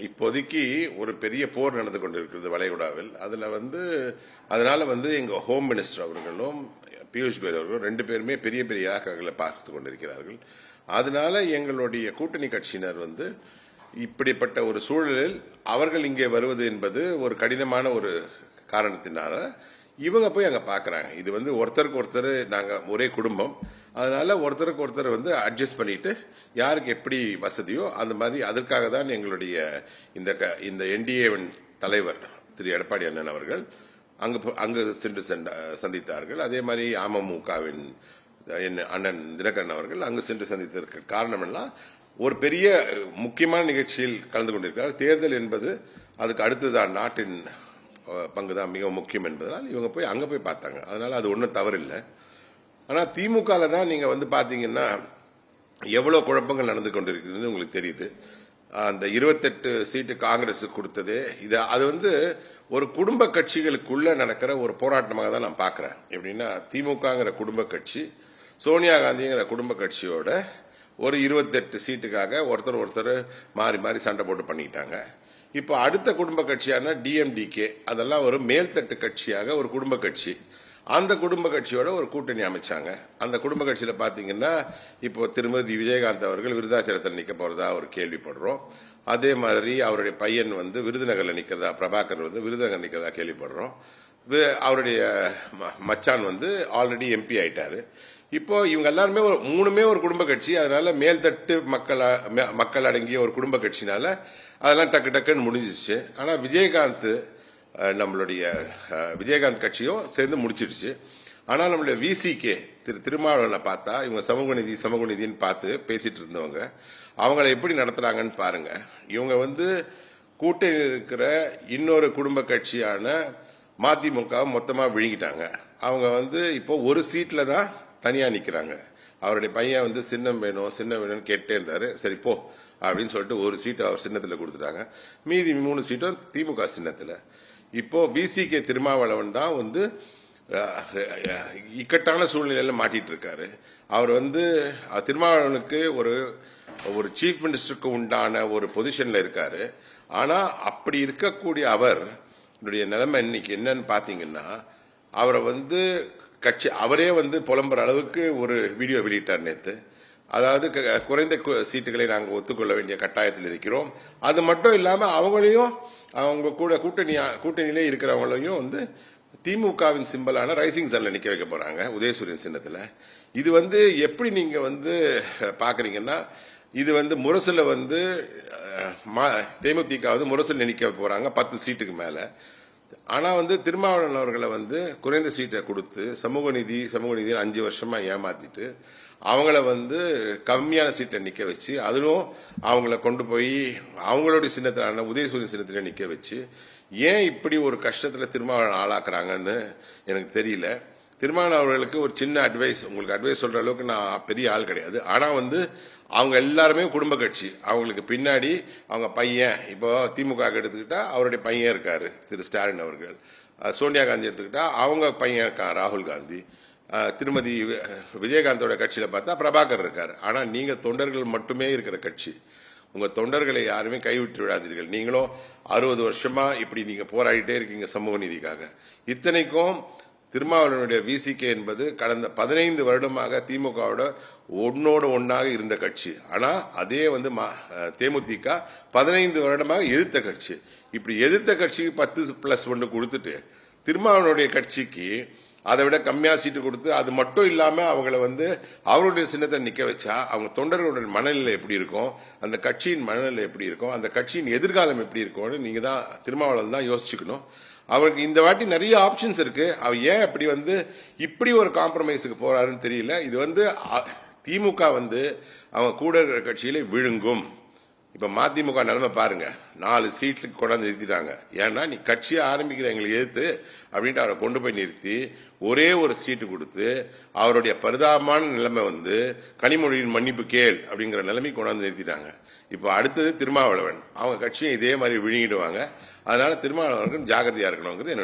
இப்போதைக்கு ஒரு பெரிய போர் நடந்து கொண்டிருக்கிறது வளைகுடாவில். அதனால எங்க ஹோம் மினிஸ்டர் அவர்களும் பியூஷ் கோயல் அவர்களும் ரெண்டு பேருமே பெரிய பெரிய இலாக்காக்களை பார்த்து கொண்டிருக்கிறார்கள். அதனால எங்களுடைய கூட்டணி கட்சியினர் இப்படிப்பட்ட ஒரு சூழலில் அவர்கள் இங்கே வருவது என்பது ஒரு கடினமான ஒரு காரணத்தினால இவங்க போய் அங்க பாக்குறாங்க. இது ஒருத்தருக்கு ஒருத்தர் நாங்க ஒரே குடும்பம், அதனால ஒருத்தருக்கு ஒருத்தர் அட்ஜஸ்ட் பண்ணிட்டு யாருக்கு எப்படி வசதியோ அந்த மாதிரி அதற்காக தான் எங்களுடைய இந்த என்டிஏவின் தலைவர் திரு எடப்பாடி அண்ணன் அவர்கள் அங்கு சென்று சந்தித்தார்கள். அதே மாதிரி அமமுகவின் அண்ணன் தினகரன் அவர்கள் அங்கு சென்று சந்தித்ததற்கு காரணம் எல்லாம் ஒரு பெரிய முக்கியமான நிகழ்ச்சியில் கலந்து கொண்டிருக்கிறார். தேர்தல் என்பது அதுக்கு அடுத்துதான் நாட்டின் பங்குதான் மிக முக்கியம் என்பதனால் இவங்க போய் அங்க போய் பார்த்தாங்க. அதனால அது ஒன்றும் தவறில்லை. ஆனா திமுக தான் நீங்க பாத்தீங்கன்னா எவ்வளவு குழப்பங்கள் நடந்து கொண்டிருக்கிறது உங்களுக்கு தெரியுது. அந்த 28 சீட்டு காங்கிரஸ் கொடுத்தது அது ஒரு குடும்ப கட்சிகளுக்குள்ள நடக்கிற ஒரு போராட்டமாக தான் நான் பாக்குறேன். எப்படின்னா திமுகங்கிற குடும்ப கட்சி சோனியா காந்திங்கிற குடும்ப கட்சியோட ஒரு 28 சீட்டுக்காக ஒருத்தர் மாறி மாறி சண்டை போட்டு பண்ணிட்டாங்க. இப்போ அடுத்த குடும்ப கட்சியான டிஎம்டிகே அதெல்லாம் ஒரு மேல்தட்டு கட்சியாக ஒரு குடும்ப கட்சி, அந்த குடும்ப கட்சியோட ஒரு கூட்டணி அமைச்சாங்க. அந்த குடும்ப கட்சியில பாத்தீங்கன்னா இப்போ திருமதி விஜயகாந்த் அவர்கள் விருதாச்சலத்தில் நிக்க போறதா ஒரு கேள்விப்படுறோம். அதே மாதிரி அவருடைய பையன் விருதுநகர்ல நிக்கிறதா, பிரபாகர் விருதுநகர் நிக்கிறதா கேள்விப்படுறோம். அவருடைய மச்சான் ஆல்ரெடி எம்பி ஆயிட்டாரு. இப்போ இவங்க எல்லாருமே மூணுமே ஒரு குடும்ப கட்சி, அதனால மேல்தட்டு மக்கள் அடங்கிய ஒரு குடும்ப கட்சினால அதெல்லாம் டக்கு டக்குன்னு முடிஞ்சிச்சு. ஆனா நம்மளுடைய விஜயகாந்த் கட்சியும் சேர்ந்து முடிச்சிடுச்சு. ஆனா நம்மளுடைய விசிகே திருமாவளவனை பார்த்தா இவங்க சமூக நீதினு பார்த்து பேசிட்டு இருந்தவங்க அவங்களை எப்படி நடத்துறாங்கன்னு பாருங்க. இவங்க கூட்டணி இருக்கிற இன்னொரு குடும்ப கட்சியான மதிமுக மொத்தமா விழுங்கிட்டாங்க. அவங்க இப்போ ஒரு சீட்ல தான் தனியா நிக்கிறாங்க. அவருடைய பையன் சின்னம் வேணும்னு கேட்டே இருந்தாரு. சரி போ அப்படின்னு சொல்லிட்டு ஒரு சீட்டு அவர் சின்னத்துல கொடுத்துட்டாங்க. மீதி 3 சீட்டும் திமுக சின்னத்துல. இப்போ விசிகே திருமாவளவன் தான் இக்கட்டான சூழ்நிலையில மாட்டிட்டு இருக்காரு. அவர் திருமாவளவனுக்கு ஒரு சீஃப் மினிஸ்டருக்கு உண்டான ஒரு பொசிஷன்ல இருக்காரு. ஆனா அப்படி இருக்கக்கூடிய அவருடைய நிலைமை இன்னைக்கு என்னன்னு பாத்தீங்கன்னா அவரை கட்சி அவரே புலம்புற அளவுக்கு ஒரு வீடியோ வெளியிட்டார் நேத்து. அதாவது குறைந்த சீட்டுகளை நாங்கள் ஒத்துக்கொள்ள வேண்டிய கட்டாயத்தில் இருக்கிறோம். அது மட்டும் இல்லாம அவங்களையும் அவங்க கூட கூட்டணியிலே இருக்கிறவங்களையும் திமுகவின் சிம்பலான ரைசிங் சன்ல நிக்க வைக்க போறாங்க உதயசூரியன் சின்னத்துல. இது எப்படி நீங்க பாக்குறீங்கன்னா இது முரசுல தேமுதிக முரசுல நிக்க போறாங்க 10 சீட்டுக்கு மேல. ஆனா திருமாவளவன் அவர்களை குறைந்த சீட்டை கொடுத்து சமூக நீதி 5 வருஷமா ஏமாத்திட்டு அவங்கள கம்மியான சீட்டை நிக்க வச்சு அதிலும் அவங்கள கொண்டு போய் அவங்களுடைய சின்னத்திலான உதயசூரியன் சின்னத்தில நிக்க வச்சு ஏன் இப்படி ஒரு கஷ்டத்துல திருமாவளவன் ஆளாக்குறாங்கன்னு எனக்கு தெரியல. திருமாவளவன் அவர்களுக்கு ஒரு சின்ன அட்வைஸ், உங்களுக்கு அட்வைஸ் சொல்ற அளவுக்கு நான் பெரிய ஆள் கிடையாது. ஆனா அவங்க எல்லாருமே குடும்ப கட்சி. அவங்களுக்கு பின்னாடி அவங்க பையன், இப்போ திமுக எடுத்துக்கிட்டா அவருடைய பையன் இருக்காரு திரு ஸ்டாலின் அவர்கள். சோனியா காந்தி எடுத்துக்கிட்டா அவங்க பையன் இருக்கான் ராகுல் காந்தி. திருமதி விஜயகாந்தோட கட்சியில பார்த்தா பிரபாகர் இருக்காரு. ஆனா நீங்க தொண்டர்கள் மட்டுமே இருக்கிற கட்சி. உங்க தொண்டர்களை யாருமே கைவிட்டு விடாதீர்கள். நீங்களும் 60 வருஷமா இப்படி நீங்க போராடிட்டே இருக்கீங்க சமூக நீதிக்காக. இத்தனைக்கும் திருமாவளவனுடைய விசிகே என்பது கடந்த 15 வருடமாக திமுகவோட ஒன்னாக இருந்த கட்சி. ஆனா அதே தேமுதிக 15 வருடமாக எதிர்த்த கட்சி. இப்படி எதிர்த்த கட்சிக்கு 10+1 கொடுத்துட்டு திருமாவளவனுடைய கட்சிக்கு அதை விட கம்மியா சீட்டு கொடுத்து அது மட்டும் இல்லாம அவங்கள அவருடைய சின்னத்தை நிக்க வச்சா அவங்க தொண்டர்களுடைய மனநிலை எப்படி இருக்கும், அந்த கட்சியின் மனநிலை எப்படி இருக்கும், அந்த கட்சியின் எதிர்காலம் எப்படி இருக்கும்னு நீங்க தான் திருமாவளவன் தான் யோசிச்சுக்கணும். அவருக்கு இந்த வாட்டி நிறைய ஆப்ஷன்ஸ் இருக்கு. அவர் ஏன் அப்படி இப்படி ஒரு காம்ப்ரமைஸுக்கு போறாருன்னு தெரியல. இது திமுக அவங்க கூட இருக்கிற கட்சியில விழுங்கும். இப்ப மதிமுக நிலைமை பாருங்க, 4 சீட்டுக்கு கொண்டாந்து நிறுத்திட்டாங்க. ஏன்னா நீ கட்சியை ஆரம்பிக்கிற எங்களுக்கு எதிர்த்து அப்படின்ட்டு அவரை கொண்டு போய் நிறுத்தி ஒரே ஒரு சீட்டு கொடுத்து அவருடைய பரிதாபமான நிலைமை கனிமொழியின் மன்னிப்பு கேள் அப்படிங்கிற நிலைமை கொண்டாந்து நிறுத்திட்டாங்க. இப்போ அடுத்தது திருமாவளவன், அவங்க கட்சியை இதே மாதிரி விழுங்கிடுவாங்க. அதனால திருமாவளவனுக்கு ஜாகிரதையா இருக்கணுங்கிறது